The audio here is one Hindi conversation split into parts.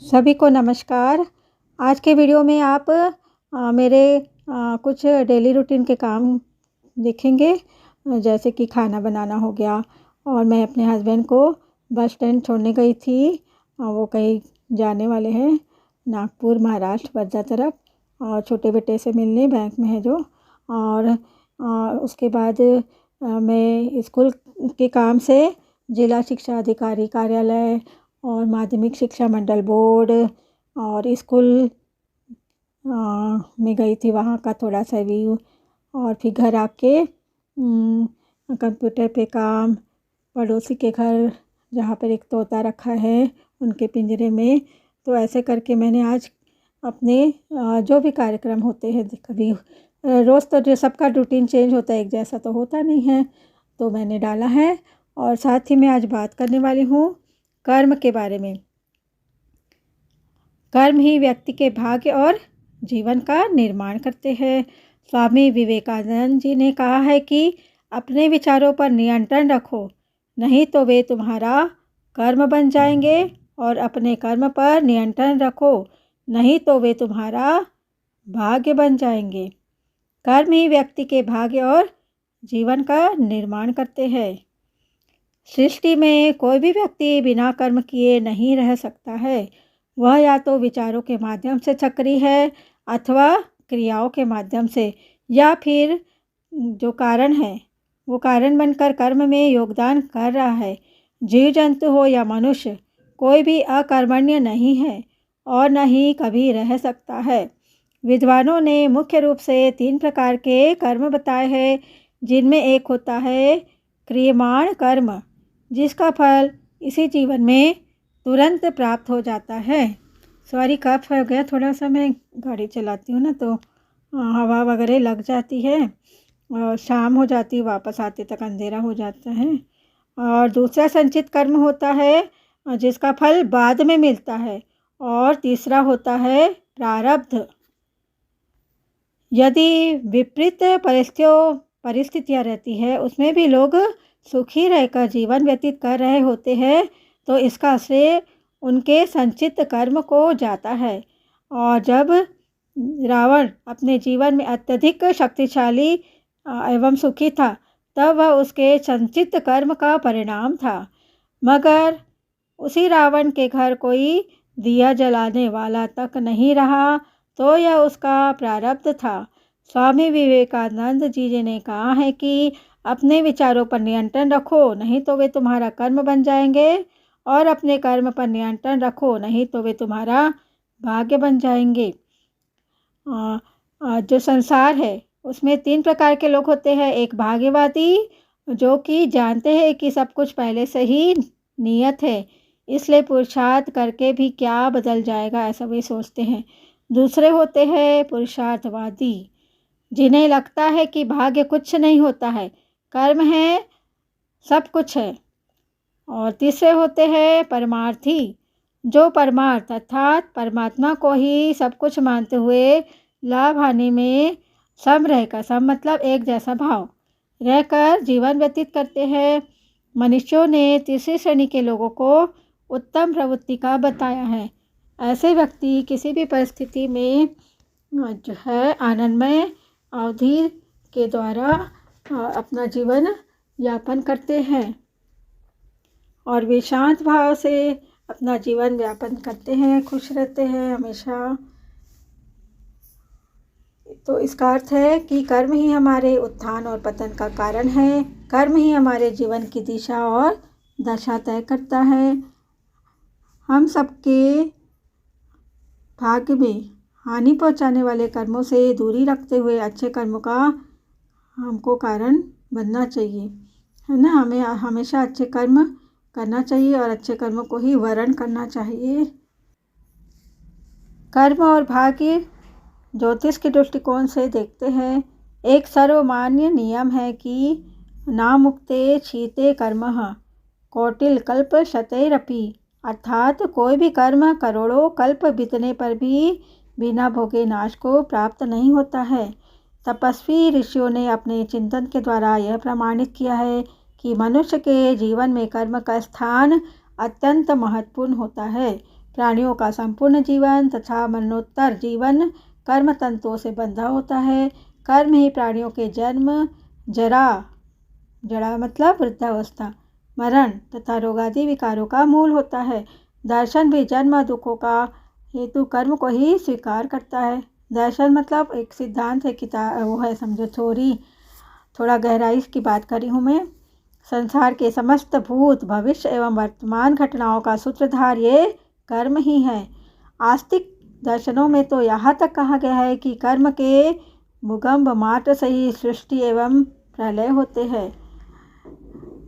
सभी को नमस्कार। आज के वीडियो में आप मेरे कुछ डेली रूटीन के काम देखेंगे। जैसे कि खाना बनाना हो गया और मैं अपने हस्बैंड को बस स्टैंड छोड़ने गई थी। वो कहीं जाने वाले हैं, नागपुर महाराष्ट्र वर्धा तरफ, और छोटे बेटे से मिलने बैंक में है जो। और उसके बाद मैं स्कूल के काम से जिला शिक्षा अधिकारी कार्यालय और माध्यमिक शिक्षा मंडल बोर्ड और स्कूल में गई थी, वहाँ का थोड़ा सा व्यू। और फिर घर आके कंप्यूटर पे काम, पड़ोसी के घर जहाँ पर एक तोता रखा है उनके पिंजरे में। तो ऐसे करके मैंने आज अपने जो भी कार्यक्रम होते हैं, कभी रोज़ तो जो सबका रूटीन चेंज होता है, एक जैसा तो होता नहीं है, तो मैंने डाला है। और साथ ही मैं आज बात करने वाली हूँ कर्म के बारे में। कर्म ही व्यक्ति के भाग्य और जीवन का निर्माण करते हैं। स्वामी विवेकानंद जी ने कहा है कि अपने विचारों पर नियंत्रण रखो, नहीं तो वे तुम्हारा कर्म बन जाएंगे, और अपने कर्म पर नियंत्रण रखो, नहीं तो वे तुम्हारा भाग्य बन जाएंगे। कर्म ही व्यक्ति के भाग्य और जीवन का निर्माण करते हैं। सृष्टि में कोई भी व्यक्ति बिना कर्म किए नहीं रह सकता है। वह या तो विचारों के माध्यम से सक्रिय है अथवा क्रियाओं के माध्यम से, या फिर जो कारण है वो कारण बनकर कर्म में योगदान कर रहा है। जीव जंतु हो या मनुष्य, कोई भी अकर्मण्य नहीं है और न ही कभी रह सकता है। विद्वानों ने मुख्य रूप से 3 प्रकार के कर्म बताए हैं, जिनमें एक होता है क्रियमाण कर्म, जिसका फल इसी जीवन में तुरंत प्राप्त हो जाता है। सॉरी, कफ हो गया थोड़ा सा, मैं गाड़ी चलाती हूँ ना, तो हवा वगैरह लग जाती है और शाम हो जाती है, वापस आते तक अंधेरा हो जाता है। और दूसरा संचित कर्म होता है, जिसका फल बाद में मिलता है। और तीसरा होता है प्रारब्ध। यदि विपरीत परिस्थितियाँ रहती है, उसमें भी लोग सुखी रहकर जीवन व्यतीत कर रहे होते हैं, तो इसका श्रेय उनके संचित कर्म को जाता है। और जब रावण अपने जीवन में अत्यधिक शक्तिशाली एवं सुखी था, तब वह उसके संचित कर्म का परिणाम था। मगर उसी रावण के घर कोई दिया जलाने वाला तक नहीं रहा, तो यह उसका प्रारब्ध था। स्वामी विवेकानंद जी ने कहा है कि अपने विचारों पर नियंत्रण रखो, नहीं तो वे तुम्हारा कर्म बन जाएंगे, और अपने कर्म पर नियंत्रण रखो, नहीं तो वे तुम्हारा भाग्य बन जाएंगे। जो संसार है उसमें 3 प्रकार के लोग होते हैं। एक भाग्यवादी, जो कि जानते हैं कि सब कुछ पहले से ही नियत है, इसलिए पुरुषार्थ करके भी क्या बदल जाएगा, ऐसा वे सोचते हैं। दूसरे होते हैं पुरुषार्थवादी, जिन्हें लगता है कि भाग्य कुछ नहीं होता है, कर्म है सब कुछ है। और तीसरे होते हैं परमार्थी, जो परमार्थ अर्थात परमात्मा को ही सब कुछ मानते हुए लाभ हानि में सम रहकर, सम मतलब एक जैसा भाव रहकर जीवन व्यतीत करते हैं। मनुष्यों ने तीसरी श्रेणी के लोगों को उत्तम प्रवृत्ति का बताया है। ऐसे व्यक्ति किसी भी परिस्थिति में जो है आनंदमय अवधि के द्वारा अपना जीवन यापन करते हैं, और वे शांत भाव से अपना जीवन यापन करते हैं, खुश रहते हैं हमेशा। तो इसका अर्थ है कि कर्म ही हमारे उत्थान और पतन का कारण है। कर्म ही हमारे जीवन की दिशा और दशा तय करता है। हम सबके भाग्य में हानि पहुंचाने वाले कर्मों से दूरी रखते हुए अच्छे कर्मों का हमको कारण बनना चाहिए, है ना। हमें हमेशा अच्छे कर्म करना चाहिए और अच्छे कर्मों को ही वर्ण करना चाहिए। कर्म और भाग्य ज्योतिष के दृष्टिकोण से देखते हैं। एक सर्वमान्य नियम है कि नामुक्ते क्षीते कर्मः कौटिल्य कल्प शतैरपि, अर्थात कोई भी कर्म करोड़ों कल्प बीतने पर भी बिना भोगे नाश को प्राप्त नहीं होता है। तपस्वी ऋषियों ने अपने चिंतन के द्वारा यह प्रमाणित किया है कि मनुष्य के जीवन में कर्म का स्थान अत्यंत महत्वपूर्ण होता है। प्राणियों का संपूर्ण जीवन तथा मरणोत्तर जीवन कर्म तंतुओं से बंधा होता है। कर्म ही प्राणियों के जन्म, जरा मतलब वृद्धावस्था, मरण तथा रोगादि विकारों का मूल होता है। दर्शन भी जन्म दुखों का हेतु कर्म को ही स्वीकार करता है। दर्शन मतलब एक सिद्धांत है, किताब वो है, समझो थोड़ा गहराई की बात करी हूँ मैं। संसार के समस्त भूत भविष्य एवं वर्तमान घटनाओं का सूत्रधार ये कर्म ही है। आस्तिक दर्शनों में तो यहाँ तक कहा गया है कि कर्म के भूगम्भ मात्र से ही सृष्टि एवं प्रलय होते हैं।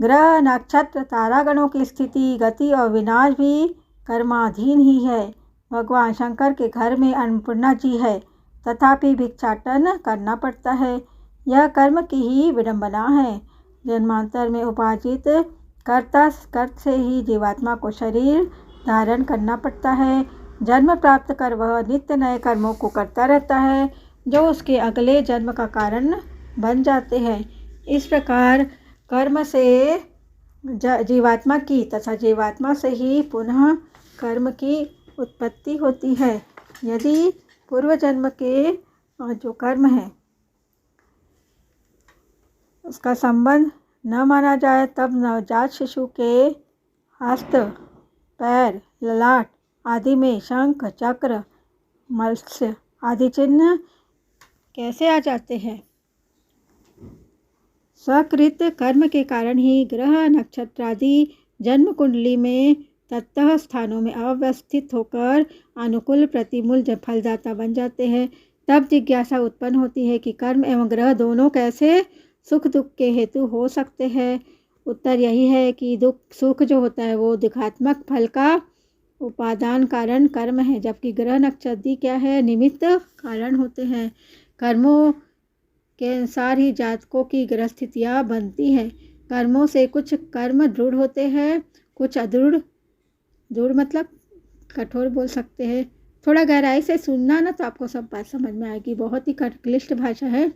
ग्रह नक्षत्र तारागणों की स्थिति, गति और विनाश भी कर्माधीन ही है। भगवान शंकर के घर में अन्नपूर्णा जी है, तथापि भिक्षाटन करना पड़ता है। यह कर्म की ही विडंबना है। जन्मांतर में उपार्जित कर्त से ही जीवात्मा को शरीर धारण करना पड़ता है। जन्म प्राप्त कर वह नित्य नए कर्मों को करता रहता है, जो उसके अगले जन्म का कारण बन जाते हैं। इस प्रकार कर्म से जीवात्मा की तथा जीवात्मा से ही पुनः कर्म की उत्पत्ति होती है। यदि पूर्व जन्म के जो कर्म है उसका संबंध न माना जाए, तब नवजात शिशु के हस्त, पैर, ललाट आदि में शंख, चक्र, मत्स्य आदि चिन्ह कैसे आ जाते हैं? स्वकृत कर्म के कारण ही ग्रह नक्षत्र आदि जन्म कुंडली में तत्तः स्थानों में अवस्थित होकर अनुकूल प्रतिकूल फलदाता बन जाते हैं। तब जिज्ञासा उत्पन्न होती है कि कर्म एवं ग्रह दोनों कैसे सुख दुख के हेतु हो सकते हैं। उत्तर यही है कि सुख जो होता है वो दिखात्मक फल का उपादान कारण कर्म है, जबकि ग्रह नक्षत्र क्या है, निमित्त कारण होते हैं। कर्मों के अनुसार ही जातकों की ग्रह स्थितियाँ बनती हैं। कर्मों से कुछ कर्म दृढ़ होते हैं, कुछ अदृढ़। दृढ़ मतलब कठोर बोल सकते हैं। थोड़ा गहराई से सुनना ना तो आपको सब बात समझ में आएगी। बहुत ही क्लिष्ट भाषा है,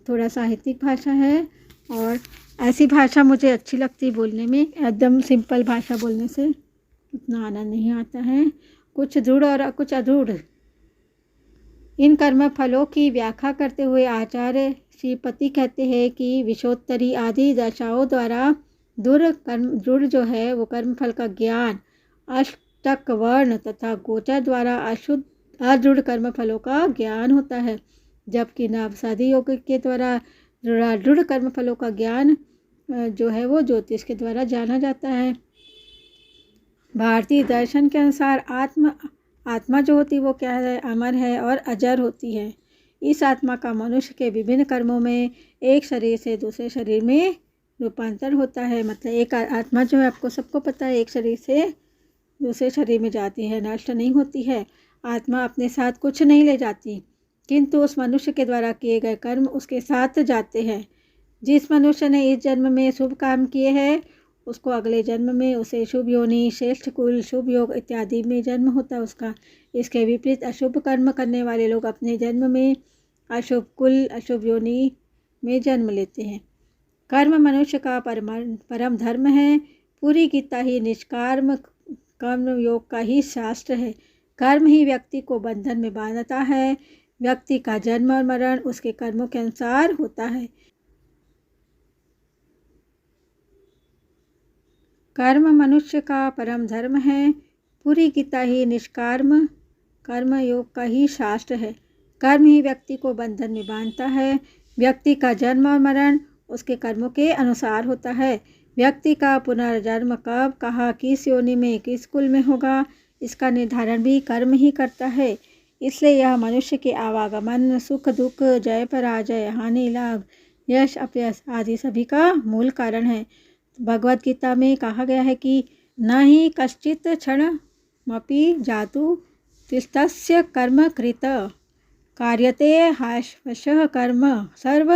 थोड़ा साहित्यिक भाषा है, और ऐसी भाषा मुझे अच्छी लगती बोलने में। एकदम सिंपल भाषा बोलने से उतना आनंद नहीं आता है। कुछ दृढ़ और कुछ अदृढ़। इन कर्म फलों की व्याख्या करते हुए आचार्य श्रीपति कहते हैं कि विशोत्तरी आदि दशाओं द्वारा दृढ़ जो है वो कर्म फल का ज्ञान, अष्टक वर्ण तथा गोचर द्वारा अदृढ़ कर्म फलों का ज्ञान होता है, जबकि नवसादी योग के द्वारा दृढ़ कर्म फलों का ज्ञान जो है वो ज्योतिष के द्वारा जाना जाता है। भारतीय दर्शन के अनुसार आत्मा जो होती है वो क्या है, अमर है और अजर होती है। इस आत्मा का मनुष्य के विभिन्न कर्मों में एक शरीर से दूसरे शरीर में रूपांतर होता है। मतलब एक आत्मा जो है, आपको सबको पता है, एक शरीर से दूसरे शरीर में जाती है, नष्ट नहीं होती है। आत्मा अपने साथ कुछ नहीं ले जाती, किंतु उस मनुष्य के द्वारा किए गए कर्म उसके साथ जाते हैं। जिस मनुष्य ने इस जन्म में शुभ काम किए हैं उसको अगले जन्म में उसे शुभ योनि, श्रेष्ठ कुल, शुभ योग इत्यादि में जन्म होता है उसका। इसके विपरीत अशुभ कर्म करने वाले लोग अपने जन्म में अशुभ कुल, अशुभ योनि में जन्म लेते हैं। कर्म मनुष्य का परम धर्म है। पूरी गीता ही निष्काम कर्म योग का ही शास्त्र है। कर्म ही व्यक्ति को बंधन में बांधता है। व्यक्ति का जन्म और मरण उसके कर्मों के अनुसार होता है। कर्म मनुष्य का परम धर्म है। पूरी गीता ही निष्काम कर्म योग का ही शास्त्र है। कर्म ही व्यक्ति को बंधन में बांधता है। व्यक्ति का जन्म और मरण उसके कर्मों के अनुसार होता है। व्यक्ति का पुनर्जन्म कब, कहाँ, किस योनि में, किस कुल में होगा, इसका निर्धारण भी कर्म ही करता है। इसलिए यह मनुष्य के आवागमन, सुख दुख, जय पराजय, हानि लाभ, यश अपयश आदि सभी का मूल कारण है। भगवद गीता में कहा गया है कि न ही कश्चित क्षणमपि जातु तिष्ठस्य कर्म कृत कार्यते हाश्वशः कर्म सर्व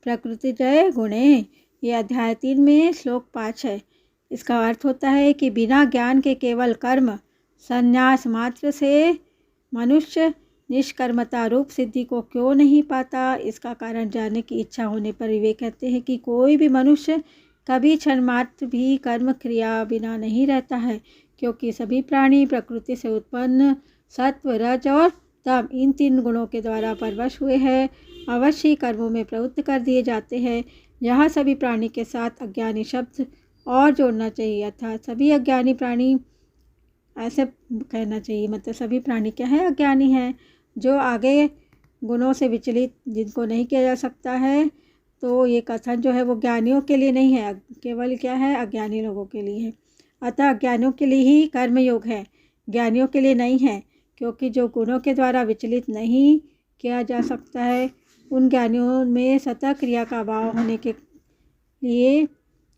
प्रकृतिजय गुणे। ये अध्याय 3 में श्लोक 5 है। इसका अर्थ होता है कि बिना ज्ञान के केवल कर्म संन्यास मात्र से मनुष्य निष्कर्मता रूप सिद्धि को क्यों नहीं पाता। इसका कारण जानने की इच्छा होने पर वे कहते हैं कि कोई भी मनुष्य कभी क्षण मात्र भी कर्म क्रिया बिना नहीं रहता है, क्योंकि सभी प्राणी प्रकृति से उत्पन्न सत्व, रज और तम इन 3 गुणों के द्वारा परवश हुए हैं, अवश्य ही कर्मों में प्रवृत्त कर दिए जाते हैं। यहाँ सभी प्राणी के साथ अज्ञानी शब्द और जोड़ना चाहिए, अर्थात सभी अज्ञानी प्राणी ऐसे कहना चाहिए, मतलब सभी प्राणी क्या है, अज्ञानी हैं, जो आगे गुणों से विचलित जिनको नहीं किया जा सकता है। तो ये कथन जो है वो ज्ञानियों के लिए नहीं है, केवल क्या है, अज्ञानी लोगों के लिए है। अतः अज्ञानियों के लिए ही कर्मयोग है, ज्ञानियों के लिए नहीं है, क्योंकि जो गुणों के द्वारा विचलित नहीं किया जा सकता है उन ज्ञानियों में सतत क्रिया का अभाव होने के लिए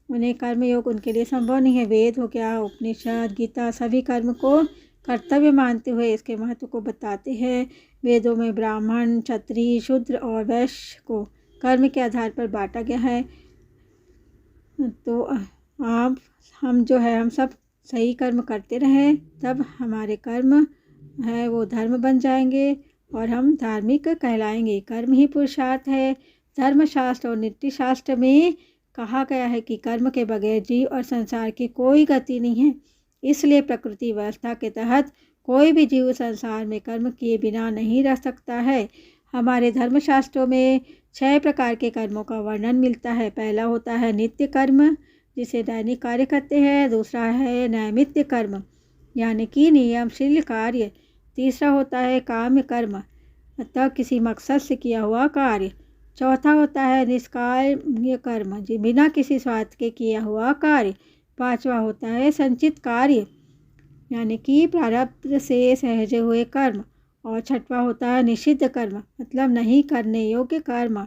उन्हें कर्मयोग उनके लिए संभव नहीं है। वेद हो गया, उपनिषद, गीता सभी कर्म को कर्तव्य मानते हुए इसके महत्व को बताते हैं। वेदों में ब्राह्मण, क्षत्रिय, शूद्र और वैश्य को कर्म के आधार पर बांटा गया है। तो आप हम जो है हम सब सही कर्म करते रहें, तब हमारे कर्म है वो धर्म बन जाएंगे और हम धार्मिक कहलाएंगे। कर्म ही पुरुषार्थ है। धर्मशास्त्र और नीतिशास्त्र में कहा गया है कि कर्म के बगैर जीव और संसार की कोई गति नहीं है। इसलिए प्रकृति व्यवस्था के तहत कोई भी जीव संसार में कर्म किए बिना नहीं रह सकता है। हमारे धर्मशास्त्रों में 6 प्रकार के कर्मों का वर्णन मिलता है। पहला होता है नित्य कर्म, जिसे दैनिक कार्य कहते हैं। दूसरा है नैमित्य कर्म, यानी कि नियमशील कार्य। तीसरा होता है काम्य कर्म, मतलब किसी मकसद से किया हुआ कार्य। चौथा होता है निष्काम्य कर्म, जी बिना किसी स्वार्थ के किया हुआ कार्य। पांचवा होता है संचित कार्य, यानी कि प्रारब्ध से सहजे हुए कर्म। और छठवां होता है निषिद्ध कर्म, मतलब नहीं करने योग्य कर्म।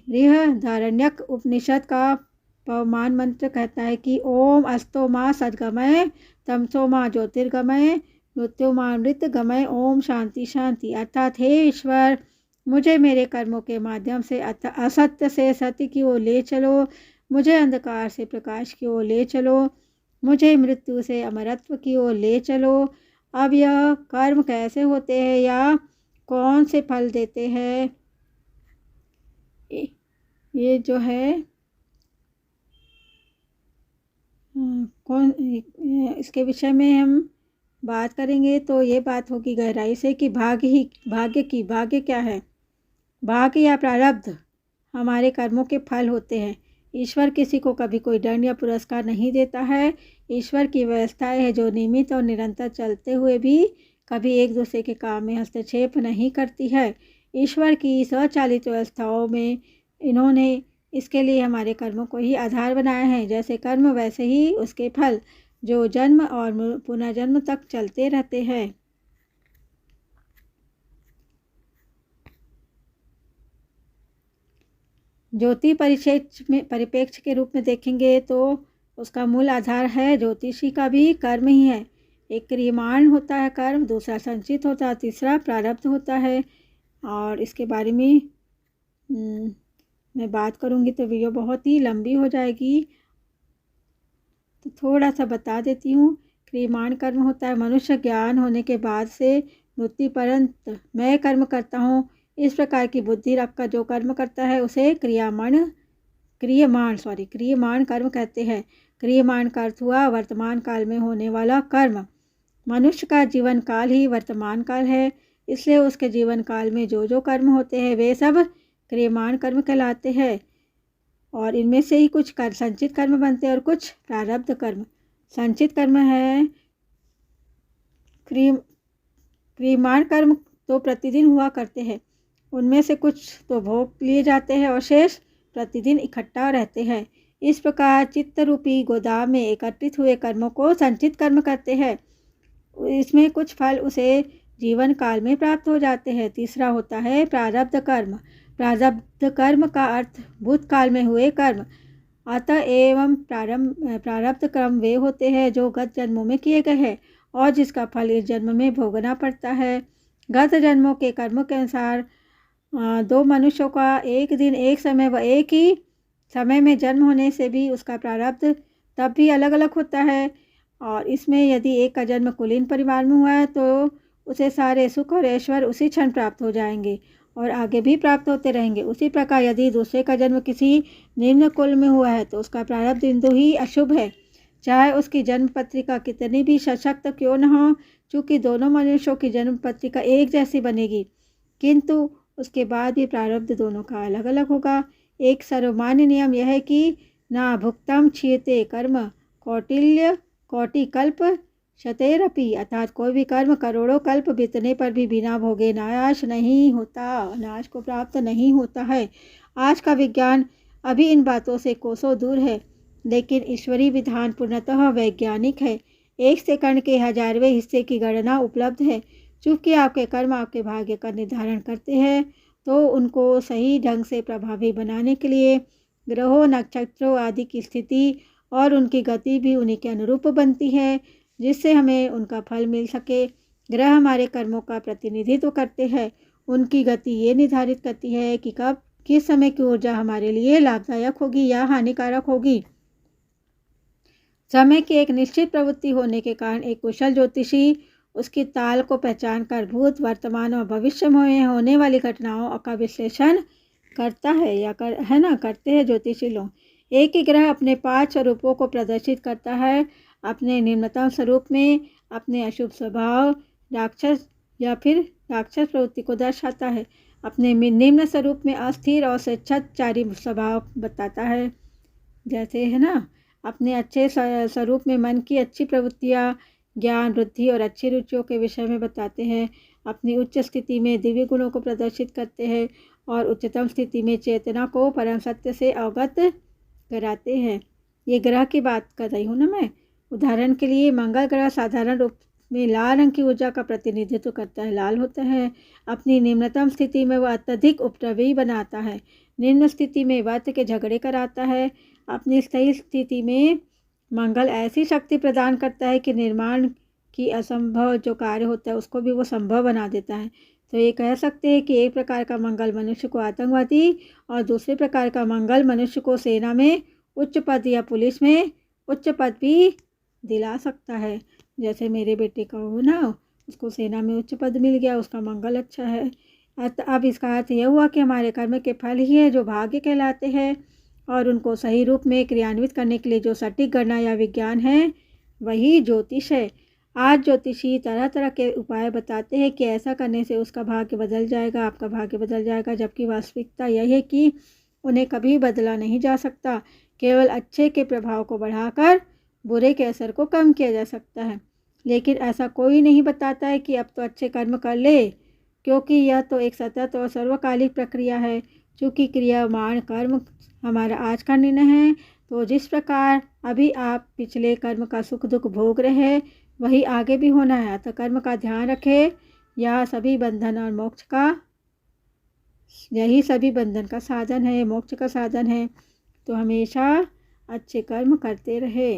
बृहदारण्यक उपनिषद का पवमान मंत्र कहता है कि ओम अस्तो माँ सद्गमय तमसो माँ ज्योतिर्गमय मृत्युमामृत गमय ओम शांति शांति। अर्थात हे ईश्वर, मुझे मेरे कर्मों के माध्यम से असत्य से सत्य की ओर ले चलो, मुझे अंधकार से प्रकाश की ओर ले चलो, मुझे मृत्यु से अमरत्व की ओर ले चलो। अब यह कर्म कैसे होते हैं या कौन से फल देते हैं, ये जो है कौन इसके विषय में हम बात करेंगे। तो ये बात होगी गहराई से कि भाग्य क्या है। भाग्य या प्रारब्ध हमारे कर्मों के फल होते हैं। ईश्वर किसी को कभी कोई दंड या पुरस्कार नहीं देता है। ईश्वर की व्यवस्थाएं है जो नियमित और निरंतर चलते हुए भी कभी एक दूसरे के काम में हस्तक्षेप नहीं करती है। ईश्वर की स्वचालित व्यवस्थाओं में इन्होंने इसके लिए हमारे कर्मों को ही आधार बनाया है। जैसे कर्म वैसे ही उसके फल, जो जन्म और पुनर्जन्म तक चलते रहते हैं। ज्योति परिप्रेक्ष्य के रूप में देखेंगे तो उसका मूल आधार है, ज्योतिषी का भी कर्म ही है। एक क्रियमाण होता है कर्म, दूसरा संचित होता है, तीसरा प्रारब्ध होता है। और इसके बारे में मैं बात करूंगी तो वीडियो बहुत ही लंबी हो जाएगी, तो थोड़ा सा बता देती हूँ। क्रियमाण कर्म होता है मनुष्य ज्ञान होने के बाद से मृत्यु पर्यंत मैं कर्म करता हूँ, इस प्रकार की बुद्धि रखकर जो कर्म करता है उसे क्रियमाण कर्म कहते हैं। क्रियमाण का अर्थ हुआ वर्तमान काल में होने वाला कर्म। मनुष्य का जीवन काल ही वर्तमान काल है, इसलिए उसके जीवन काल में जो जो कर्म होते हैं वे सब क्रियमाण कर्म कहलाते हैं। और इनमें से ही कुछ संचित कर्म बनते हैं और कुछ प्रारब्ध कर्म। संचित कर्म है क्रियमाण कर्म तो प्रतिदिन हुआ करते हैं, उनमें से कुछ तो भोग लिए जाते हैं और शेष प्रतिदिन इकट्ठा रहते हैं। इस प्रकार चित्त रूपी गोदाम में एकत्रित हुए कर्मों को संचित कर्म करते हैं। इसमें कुछ फल उसे जीवन काल में प्राप्त हो जाते हैं। तीसरा होता है प्रारब्ध कर्म। प्रारब्ध कर्म का अर्थ भूतकाल में हुए कर्म। अतः एवं प्रारब्ध कर्म वे होते हैं जो गत जन्मों में किए गए हैं और जिसका फल इस जन्म में भोगना पड़ता है। गत जन्मों के कर्मों के अनुसार 2 मनुष्यों का एक दिन एक समय व एक ही समय में जन्म होने से भी उसका प्रारब्ध तब भी अलग अलग होता है। और इसमें यदि एक का जन्म कुलीन परिवार में हुआ है तो उसे सारे सुख और ऐश्वर्य उसी क्षण प्राप्त हो जाएंगे और आगे भी प्राप्त होते रहेंगे। उसी प्रकार यदि दूसरे का जन्म किसी निम्न कुल में हुआ है तो उसका प्रारब्ध बिंदु ही अशुभ है। चाहे उसकी जन्म पत्रिका कितनी भी सशक्त क्यों न हो, चूँकि दोनों मनुष्यों की जन्म पत्रिका एक जैसी बनेगी, किंतु उसके बाद भी प्रारब्ध दोनों का अलग अलग होगा। एक सर्वमान्य नियम यह है कि ना भुक्तम क्षीयते कर्म कौटिल्य कौटिकल्प शतेरपि, अर्थात कोई भी कर्म करोड़ों कल्प बीतने पर भी बिना भोगे नाश नहीं होता, नाश को प्राप्त नहीं होता है। आज का विज्ञान अभी इन बातों से कोसों दूर है, लेकिन ईश्वरीय विधान पूर्णतः वैज्ञानिक है। एक सेकंड के 1000वें हिस्से की गणना उपलब्ध है। चूँकि आपके कर्म आपके भाग्य का निर्धारण करते हैं, तो उनको सही ढंग से प्रभावी बनाने के लिए ग्रहों, नक्षत्रों आदि की स्थिति और उनकी गति भी उन्हीं के अनुरूप बनती है, जिससे हमें उनका फल मिल सके। ग्रह हमारे कर्मों का प्रतिनिधित्व करते हैं। उनकी गति ये निर्धारित करती है कि कब किस समय की ऊर्जा हमारे लिए लाभदायक होगी या हानिकारक होगी। समय की एक निश्चित प्रवृत्ति होने के कारण एक कुशल ज्योतिषी उसकी ताल को पहचान कर भूत, वर्तमान और भविष्य में होने वाली घटनाओं का विश्लेषण करता है या करते हैं ज्योतिषी लोग। एक ही ग्रह अपने 5 स्वरूपों को प्रदर्शित करता है। अपने निम्नतम स्वरूप में अपने अशुभ स्वभाव, राक्षस या फिर राक्षस प्रवृत्ति को दर्शाता है। अपने निम्न स्वरूप में अस्थिर और स्वेच्छाचारी स्वभाव बताता है। जैसे अपने अच्छे स्वरूप में मन की अच्छी प्रवृत्तियाँ, ज्ञान, वृद्धि और अच्छी रुचियों के विषय में बताते हैं। अपनी उच्च स्थिति में दिव्य गुणों को प्रदर्शित करते हैं और उच्चतम स्थिति में चेतना को परम सत्य से अवगत कराते हैं। ये ग्रह की बात कर रही हूँ मैं। उदाहरण के लिए मंगल ग्रह साधारण रूप में लाल रंग की ऊर्जा का प्रतिनिधित्व करता है, लाल होता है। अपनी निम्नतम स्थिति में वह अत्यधिक उपद्रवी बनाता है। निम्न स्थिति में वक्त के झगड़े कराता है। अपनी सही स्थिति में मंगल ऐसी शक्ति प्रदान करता है कि निर्माण की असंभव जो कार्य होता है उसको भी वो संभव बना देता है। तो ये कह सकते हैं कि एक प्रकार का मंगल मनुष्य को आतंकवादी और दूसरे प्रकार का मंगल मनुष्य को सेना में उच्च पद या पुलिस में उच्च पद भी दिला सकता है। जैसे मेरे बेटे का उसको सेना में उच्च पद मिल गया, उसका मंगल अच्छा है। अब इसका अर्थ यह हुआ कि हमारे कर्म के फल ही है जो भाग्य कहलाते हैं, और उनको सही रूप में क्रियान्वित करने के लिए जो सटीक गणना या विज्ञान है वही ज्योतिष है। आज ज्योतिषी तरह तरह के उपाय बताते हैं कि ऐसा करने से उसका भाग्य बदल जाएगा, आपका भाग्य बदल जाएगा, जबकि वास्तविकता यह है कि उन्हें कभी बदला नहीं जा सकता। केवल अच्छे के प्रभाव को बढ़ाकर बुरे के असर को कम किया जा सकता है। लेकिन ऐसा कोई नहीं बताता है कि अब तो अच्छे कर्म कर ले, क्योंकि यह तो एक सतत और सर्वकालिक प्रक्रिया है। चूँकि क्रियामान कर्म हमारा आज का निर्णय है, तो जिस प्रकार अभी आप पिछले कर्म का सुख दुख भोग रहे हैं वही आगे भी होना है। तो कर्म का ध्यान रखें। यह सभी बंधन और मोक्ष का यही सभी बंधन का साधन है, मोक्ष का साधन है। तो हमेशा अच्छे कर्म करते रहे।